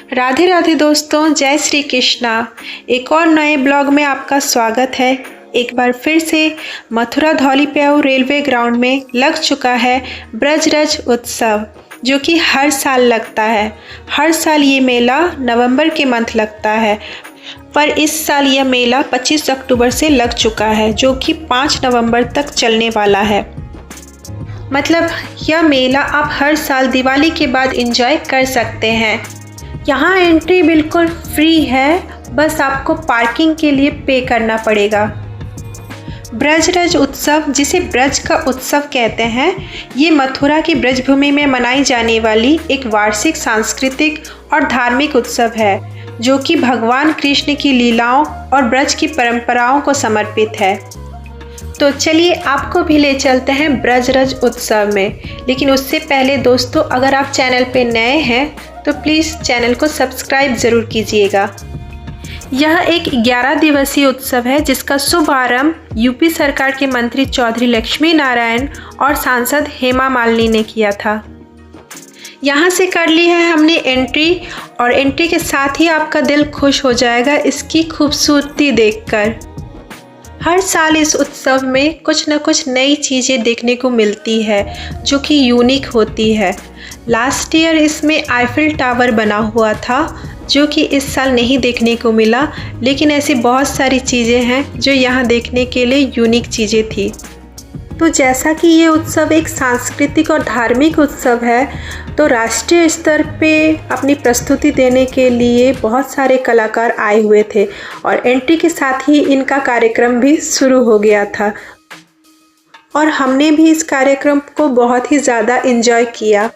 राधे राधे दोस्तों, जय श्री कृष्णा। एक और नए ब्लॉग में आपका स्वागत है। एक बार फिर से मथुरा धौलीप्याऊ रेलवे ग्राउंड में लग चुका है ब्रजरज उत्सव, जो कि हर साल लगता है। हर साल ये मेला नवंबर के मंथ लगता है, पर इस साल यह मेला 25 अक्टूबर से लग चुका है, जो कि 5 नवंबर तक चलने वाला है। मतलब यह मेला आप हर साल दिवाली के बाद एंजॉय कर सकते हैं। यहाँ एंट्री बिल्कुल फ्री है, बस आपको पार्किंग के लिए पे करना पड़ेगा। ब्रजरज उत्सव, जिसे ब्रज का उत्सव कहते हैं, ये मथुरा की ब्रजभूमि में मनाई जाने वाली एक वार्षिक सांस्कृतिक और धार्मिक उत्सव है, जो कि भगवान कृष्ण की लीलाओं और ब्रज की परंपराओं को समर्पित है। तो चलिए आपको भी ले चलते हैं ब्रजरज उत्सव में। लेकिन उससे पहले दोस्तों, अगर आप चैनल पे नए हैं तो प्लीज़ चैनल को सब्सक्राइब ज़रूर कीजिएगा। यह एक 11 दिवसीय उत्सव है, जिसका शुभारंभ यूपी सरकार के मंत्री चौधरी लक्ष्मी नारायण और सांसद हेमा मालिनी ने किया था। यहाँ से कर ली है हमने एंट्री, और एंट्री के साथ ही आपका दिल खुश हो जाएगा इसकी खूबसूरती देखकर। हर साल इस उत्सव में कुछ न कुछ नई चीज़ें देखने को मिलती है, जो कि यूनिक होती है। लास्ट ईयर इसमें आईफिल टावर बना हुआ था, जो कि इस साल नहीं देखने को मिला। लेकिन ऐसी बहुत सारी चीज़ें हैं जो यहाँ देखने के लिए यूनिक चीज़ें थी। तो जैसा कि ये उत्सव एक सांस्कृतिक और धार्मिक उत्सव है, तो राष्ट्रीय स्तर पे अपनी प्रस्तुति देने के लिए बहुत सारे कलाकार आए हुए थे, और एंट्री के साथ ही इनका कार्यक्रम भी शुरू हो गया था। और हमने भी इस कार्यक्रम को बहुत ही ज़्यादा एंजॉय किया।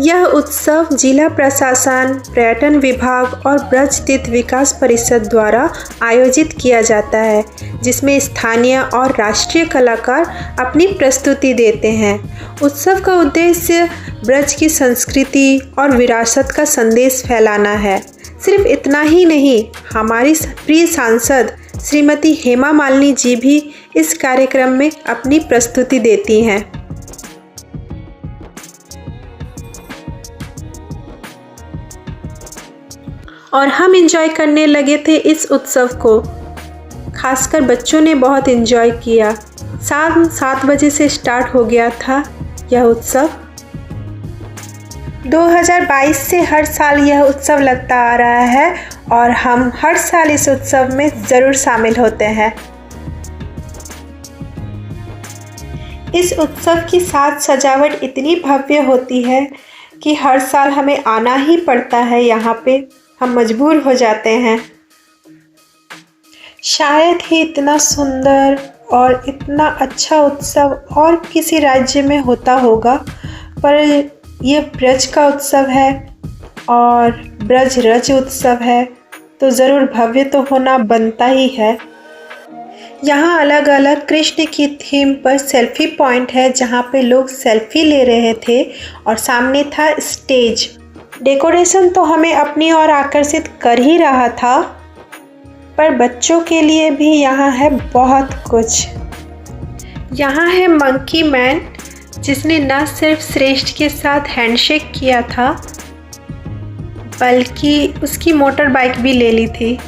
यह उत्सव जिला प्रशासन, पर्यटन विभाग और ब्रज तीर्थ विकास परिषद द्वारा आयोजित किया जाता है, जिसमें स्थानीय और राष्ट्रीय कलाकार अपनी प्रस्तुति देते हैं। उत्सव का उद्देश्य ब्रज की संस्कृति और विरासत का संदेश फैलाना है। सिर्फ इतना ही नहीं, हमारी प्रिय सांसद श्रीमती हेमा मालिनी जी भी इस कार्यक्रम में अपनी प्रस्तुति देती हैं। और हम एंजॉय करने लगे थे इस उत्सव को। खासकर बच्चों ने बहुत एंजॉय किया। शाम 7 बजे से स्टार्ट हो गया था यह उत्सव। 2022 से हर साल यह उत्सव लगता आ रहा है, और हम हर साल इस उत्सव में ज़रूर शामिल होते हैं। इस उत्सव की साज सजावट इतनी भव्य होती है कि हर साल हमें आना ही पड़ता है। यहाँ पे हम मजबूर हो जाते हैं। शायद ही इतना सुंदर और इतना अच्छा उत्सव और किसी राज्य में होता होगा, पर यह ब्रज का उत्सव है और ब्रजरज उत्सव है, तो ज़रूर भव्य तो होना बनता ही है। यहाँ अलग अलग कृष्ण की थीम पर सेल्फी पॉइंट है, जहाँ पे लोग सेल्फी ले रहे थे, और सामने था स्टेज। डेकोरेशन तो हमें अपनी ओर आकर्षित कर ही रहा था, पर बच्चों के लिए भी यहाँ है बहुत कुछ। यहाँ है मंकी मैन, जिसने न सिर्फ श्रेष्ठ के साथ हैंडशेक किया था, बल्कि उसकी मोटर बाइक भी ले ली थी।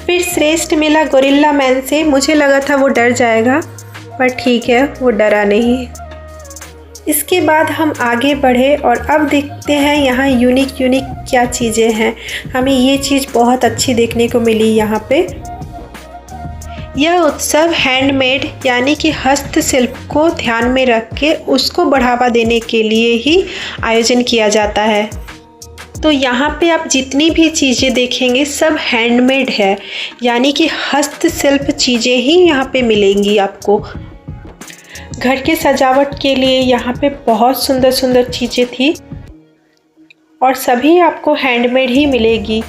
फिर श्रेष्ठ मिला गोरिल्ला मैन से। मुझे लगा था वो डर जाएगा, पर ठीक है, वो डरा नहीं। इसके बाद हम आगे बढ़े और अब देखते हैं यहाँ यूनिक क्या चीज़ें हैं। हमें ये चीज़ बहुत अच्छी देखने को मिली यहाँ पे। यह उत्सव हैंडमेड यानी कि हस्तशिल्प को ध्यान में रख के उसको बढ़ावा देने के लिए ही आयोजन किया जाता है। तो यहाँ पे आप जितनी भी चीज़ें देखेंगे सब हैंडमेड है, यानी कि हस्तशिल्प चीज़ें ही यहाँ पे मिलेंगी आपको। घर के सजावट के लिए यहाँ पे बहुत सुंदर सुंदर चीज़ें थी और सभी आपको हैंडमेड ही मिलेगी।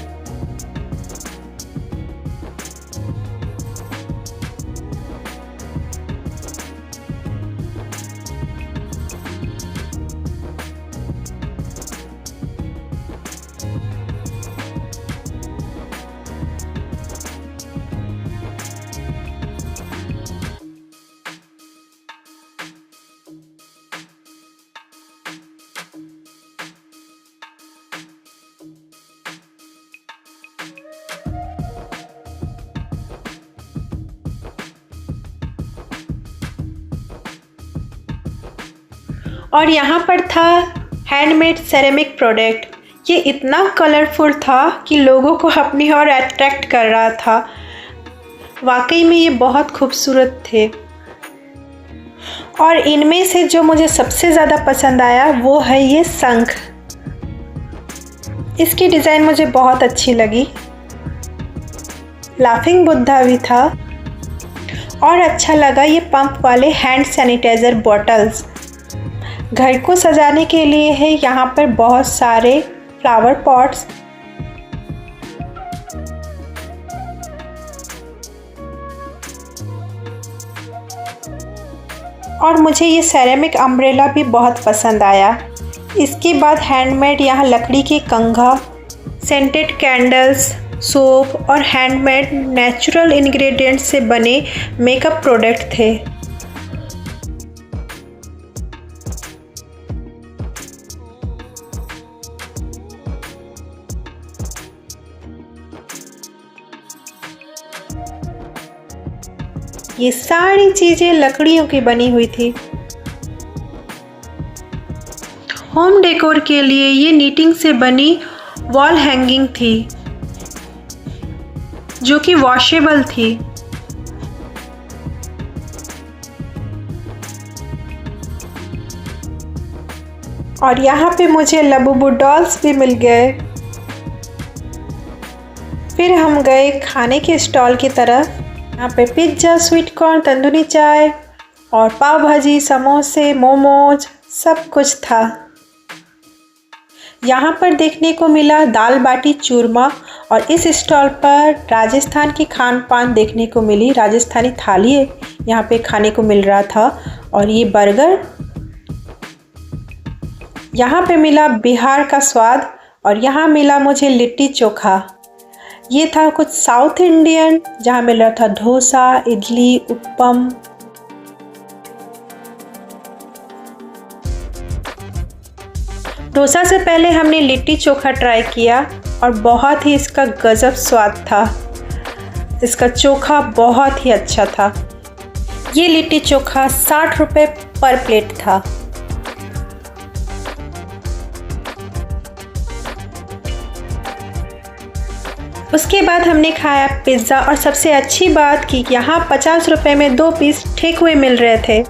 और यहाँ पर था हैंडमेड सेरेमिक प्रोडक्ट। ये इतना कलरफुल था कि लोगों को अपनी ओर अट्रैक्ट कर रहा था। वाकई में ये बहुत खूबसूरत थे। और इनमें से जो मुझे सबसे ज़्यादा पसंद आया वो है ये शंख। इसकी डिज़ाइन मुझे बहुत अच्छी लगी। लाफिंग बुद्धा भी था और अच्छा लगा ये पंप वाले हैंड सैनिटाइज़र बॉटल्स। घर को सजाने के लिए है यहाँ पर बहुत सारे फ्लावर पॉट्स। और मुझे ये सेरेमिक अम्ब्रेला भी बहुत पसंद आया। इसके बाद हैंडमेड यहाँ लकड़ी के कंघा, सेंटेड कैंडल्स, सोप और हैंडमेड नेचुरल इंग्रेडिएंट्स से बने मेकअप प्रोडक्ट थे। ये सारी चीज़ें लकड़ियों की बनी हुई थी। होम डेकोर के लिए ये नीटिंग से बनी वॉल हैंगिंग थी जो कि वॉशेबल थी। और यहाँ पे मुझे लबूबू डॉल्स भी मिल गए। फिर हम गए खाने के स्टॉल की तरफ। यहाँ पे पिज्ज़ा, स्वीट कॉर्न, तंदूरी चाय और पाव भाजी, समोसे, मोमोज सब कुछ था। यहाँ पर देखने को मिला दाल बाटी चूरमा और इस स्टॉल पर राजस्थान की खान पान देखने को मिली। राजस्थानी थाली यहाँ पे खाने को मिल रहा था। और ये बर्गर, यहाँ पे मिला बिहार का स्वाद। और यहाँ मिला मुझे लिट्टी चोखा। ये था कुछ साउथ इंडियन, जहाँ मिल रहा था डोसा, इडली, उत्पम। डोसा से पहले हमने लिट्टी चोखा ट्राई किया और बहुत ही इसका गजब स्वाद था। इसका चोखा बहुत ही अच्छा था। ये लिट्टी चोखा 60 रुपये पर प्लेट था। उसके बाद हमने खाया पिज़्ज़ा और सबसे अच्छी बात कि यहाँ 50 रुपये में 2 पीस टेक अवे मिल रहे थे।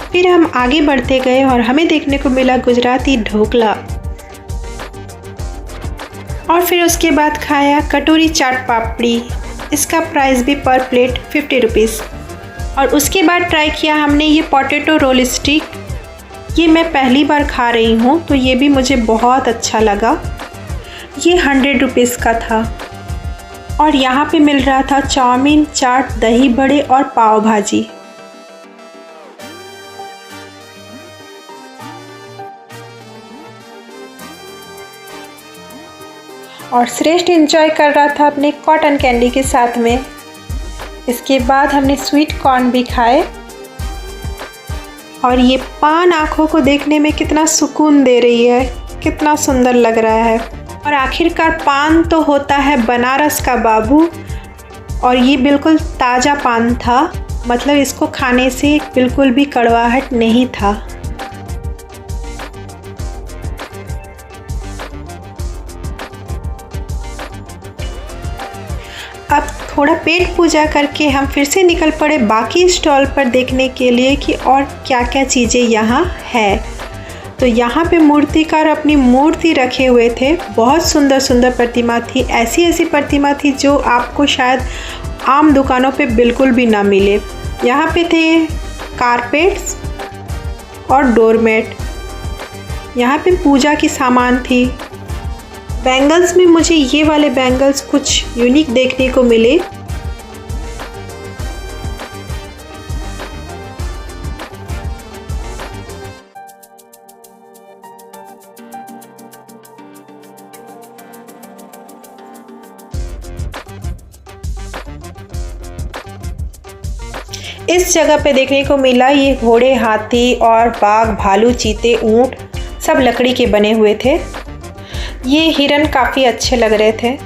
फिर हम आगे बढ़ते गए और हमें देखने को मिला गुजराती ढोकला। और फिर उसके बाद खाया कटोरी चाट पापड़ी। इसका प्राइस भी पर प्लेट 50 रुपीज़। और उसके बाद ट्राई किया हमने ये पोटैटो रोल स्टिक। ये मैं पहली बार खा रही हूँ तो ये भी मुझे बहुत अच्छा लगा। ये 100 रुपीज़ का था। और यहाँ पे मिल रहा था चाउमीन, चाट, दही बड़े और पाव भाजी। और श्रेष्ठ एंजॉय कर रहा था अपने कॉटन कैंडी के साथ में। इसके बाद हमने स्वीट कॉर्न भी खाए। और ये पान आँखों को देखने में कितना सुकून दे रही है, कितना सुंदर लग रहा है। और आखिरकार पान तो होता है बनारस का बाबू। और ये बिल्कुल ताज़ा पान था, मतलब इसको खाने से बिल्कुल भी कड़वाहट नहीं था। अब थोड़ा पेट पूजा करके हम फिर से निकल पड़े बाकी स्टॉल पर देखने के लिए कि और क्या क्या चीज़ें यहाँ है। तो यहाँ पे मूर्तिकार अपनी मूर्ति रखे हुए थे। बहुत सुंदर सुंदर प्रतिमा थी, ऐसी ऐसी प्रतिमा थी जो आपको शायद आम दुकानों पे बिल्कुल भी ना मिले। यहाँ पे थे कारपेट्स और डोरमेट। यहाँ पे पूजा की सामान थी। बैंगल्स में मुझे ये वाले बैंगल्स कुछ यूनिक देखने को मिले। इस जगह पे देखने को मिला ये घोड़े, हाथी और बाघ, भालू, चीते, ऊंट सब लकड़ी के बने हुए थे। ये हिरन काफ़ी अच्छे लग रहे थे।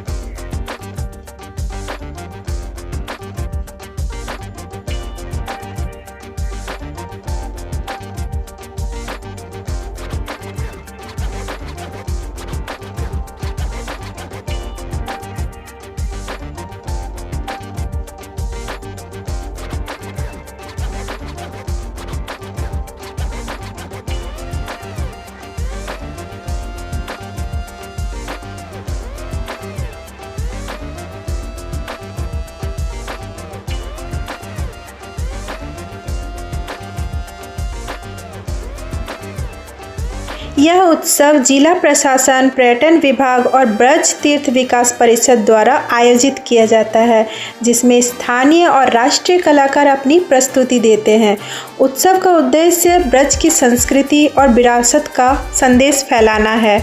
यह उत्सव जिला प्रशासन, पर्यटन विभाग और ब्रज तीर्थ विकास परिषद द्वारा आयोजित किया जाता है, जिसमें स्थानीय और राष्ट्रीय कलाकार अपनी प्रस्तुति देते हैं। उत्सव का उद्देश्य ब्रज की संस्कृति और विरासत का संदेश फैलाना है।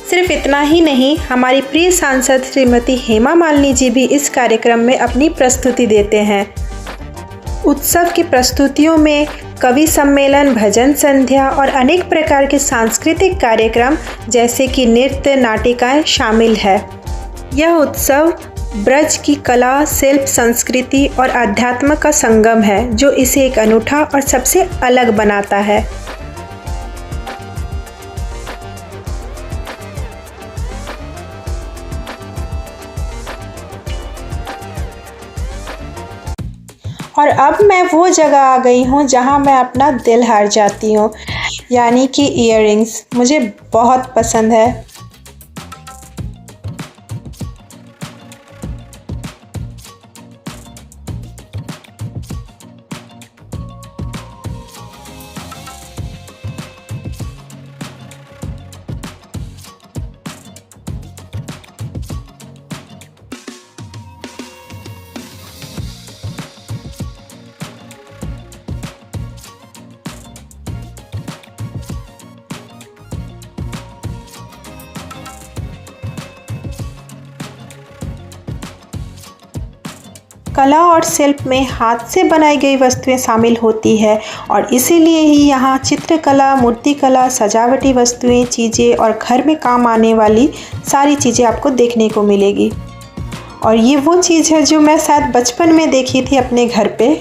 सिर्फ इतना ही नहीं, हमारी प्रिय सांसद श्रीमती हेमा मालिनी जी भी इस कार्यक्रम में अपनी प्रस्तुति देते हैं। उत्सव की प्रस्तुतियों में कवि सम्मेलन, भजन संध्या और अनेक प्रकार के सांस्कृतिक कार्यक्रम जैसे कि नृत्य, नाटिकाएं शामिल है। यह उत्सव ब्रज की कला, शिल्प, संस्कृति और अध्यात्म का संगम है, जो इसे एक अनूठा और सबसे अलग बनाता है। और अब मैं वो जगह आ गई हूँ जहाँ मैं अपना दिल हार जाती हूँ, यानी कि इयररिंग्स मुझे बहुत पसंद है। कला और शिल्प में हाथ से बनाई गई वस्तुएं शामिल होती है और इसीलिए ही यहाँ चित्रकला, मूर्तिकला, सजावटी वस्तुएं, चीज़ें और घर में काम आने वाली सारी चीज़ें आपको देखने को मिलेगी। और ये वो चीज़ है जो मैं शायद बचपन में देखी थी अपने घर पे।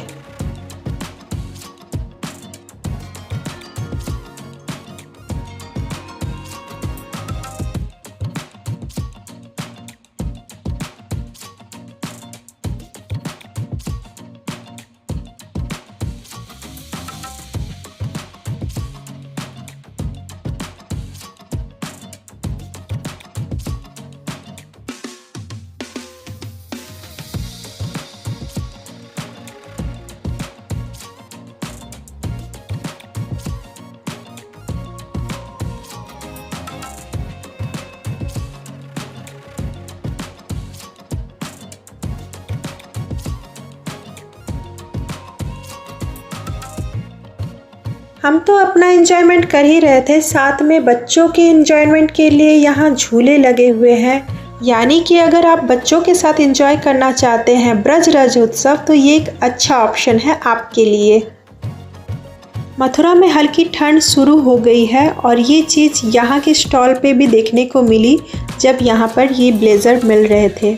हम तो अपना एंजॉयमेंट कर ही रहे थे, साथ में बच्चों के एंजॉयमेंट के लिए यहाँ झूले लगे हुए हैं। यानी कि अगर आप बच्चों के साथ एंजॉय करना चाहते हैं ब्रज उत्सव, तो ये एक अच्छा ऑप्शन है आपके लिए। मथुरा में हल्की ठंड शुरू हो गई है और ये चीज़ यहाँ के स्टॉल पे भी देखने को मिली जब यहाँ पर ये ब्लेज़र मिल रहे थे।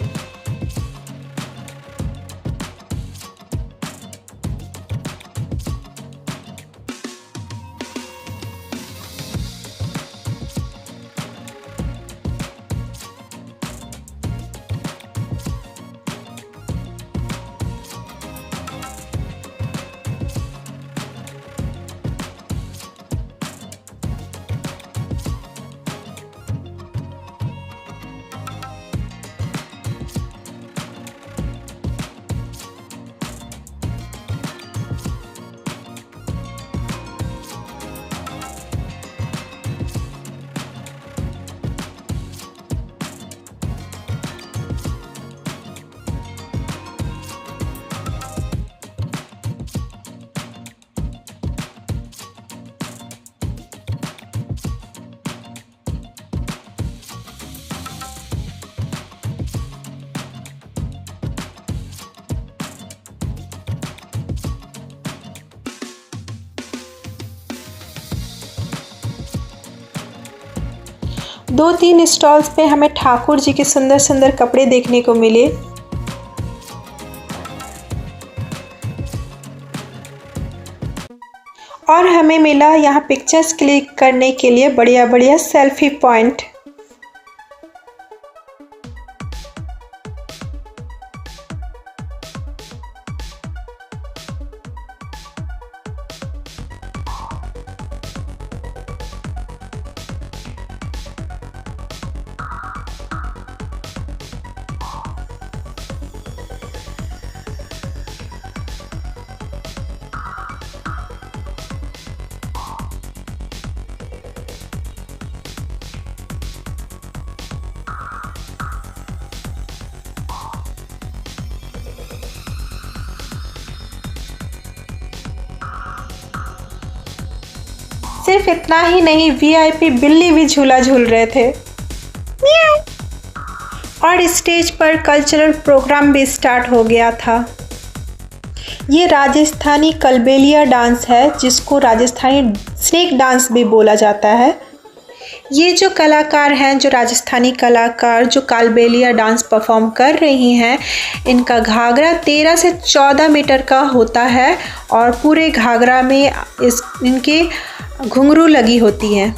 2-3 स्टॉल्स पे हमें ठाकुर जी के सुंदर सुंदर कपड़े देखने को मिले। और हमें मिला यहाँ पिक्चर्स क्लिक करने के लिए बढ़िया बढ़िया सेल्फी पॉइंट। सिर्फ इतना ही नहीं, वीआईपी बिल्ली भी झूला झूल रहे थे। और स्टेज पर कल्चरल प्रोग्राम भी स्टार्ट हो गया था। ये राजस्थानी कलबेलिया डांस है, जिसको राजस्थानी स्नेक डांस भी बोला जाता है। ये जो कलाकार हैं, जो राजस्थानी कलाकार जो कालबेलिया डांस परफॉर्म कर रही हैं, इनका घाघरा 13 से 14 मीटर का होता है और पूरे घाघरा में इनके घुंघरू लगी होती हैं।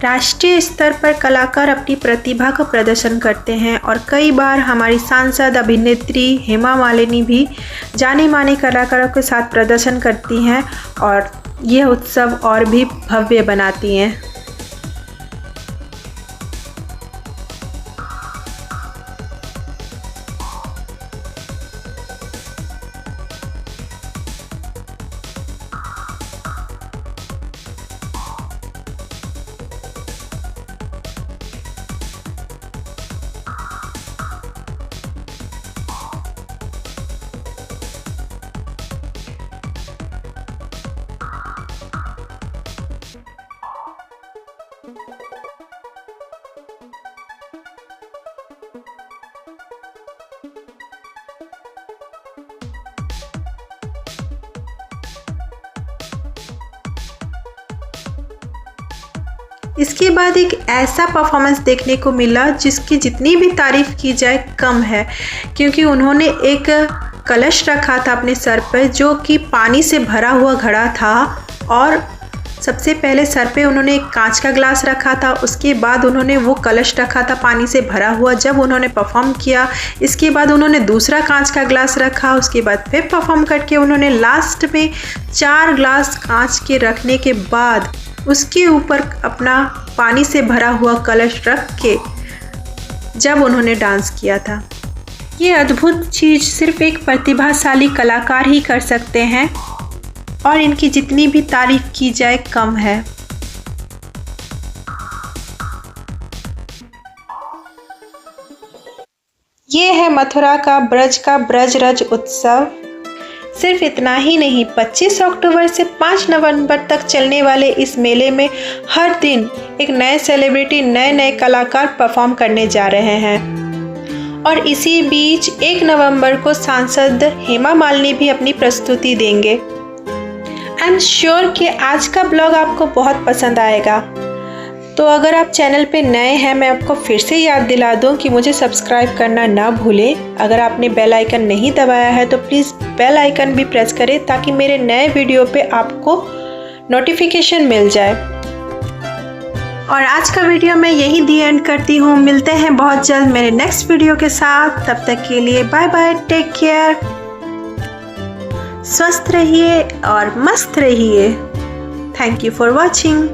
राष्ट्रीय स्तर पर कलाकार अपनी प्रतिभा का प्रदर्शन करते हैं और कई बार हमारी सांसद अभिनेत्री हेमा मालिनी भी जाने माने कलाकारों के साथ प्रदर्शन करती हैं और यह उत्सव और भी भव्य बनाती हैं। इसके बाद एक ऐसा परफॉर्मेंस देखने को मिला जिसकी जितनी भी तारीफ़ की जाए कम है, क्योंकि उन्होंने एक कलश रखा था अपने सर पर जो कि पानी से भरा हुआ घड़ा था। और सबसे पहले सर पे उन्होंने एक कांच का ग्लास रखा था, उसके बाद उन्होंने वो कलश रखा था पानी से भरा हुआ जब उन्होंने परफॉर्म किया। इसके बाद उन्होंने दूसरा कांच का ग्लास रखा, उसके बाद फिर परफॉर्म करके उन्होंने लास्ट में 4 ग्लास कांच के रखने के बाद उसके ऊपर अपना पानी से भरा हुआ कलश रख के जब उन्होंने डांस किया था। ये अद्भुत चीज़ सिर्फ एक प्रतिभाशाली कलाकार ही कर सकते हैं और इनकी जितनी भी तारीफ की जाए कम है। ये है मथुरा का ब्रजरज उत्सव। सिर्फ इतना ही नहीं, 25 अक्टूबर से 5 नवंबर तक चलने वाले इस मेले में हर दिन एक नए सेलिब्रिटी, नए कलाकार परफॉर्म करने जा रहे हैं। और इसी बीच 1 नवंबर को सांसद हेमा मालिनी भी अपनी प्रस्तुति देंगे। आई एम श्योर कि आज का ब्लॉग आपको बहुत पसंद आएगा। तो अगर आप चैनल पे नए हैं, मैं आपको फिर से याद दिला दूं कि मुझे सब्सक्राइब करना ना भूलें। अगर आपने बेल आइकन नहीं दबाया है तो प्लीज़ बेल आइकन भी प्रेस करें ताकि मेरे नए वीडियो पे आपको नोटिफिकेशन मिल जाए। और आज का वीडियो मैं यही दी एंड करती हूँ। मिलते हैं बहुत जल्द मेरे नेक्स्ट वीडियो के साथ। तब तक के लिए बाय बाय, टेक केयर, स्वस्थ रहिए और मस्त रहिए। Thank you for watching.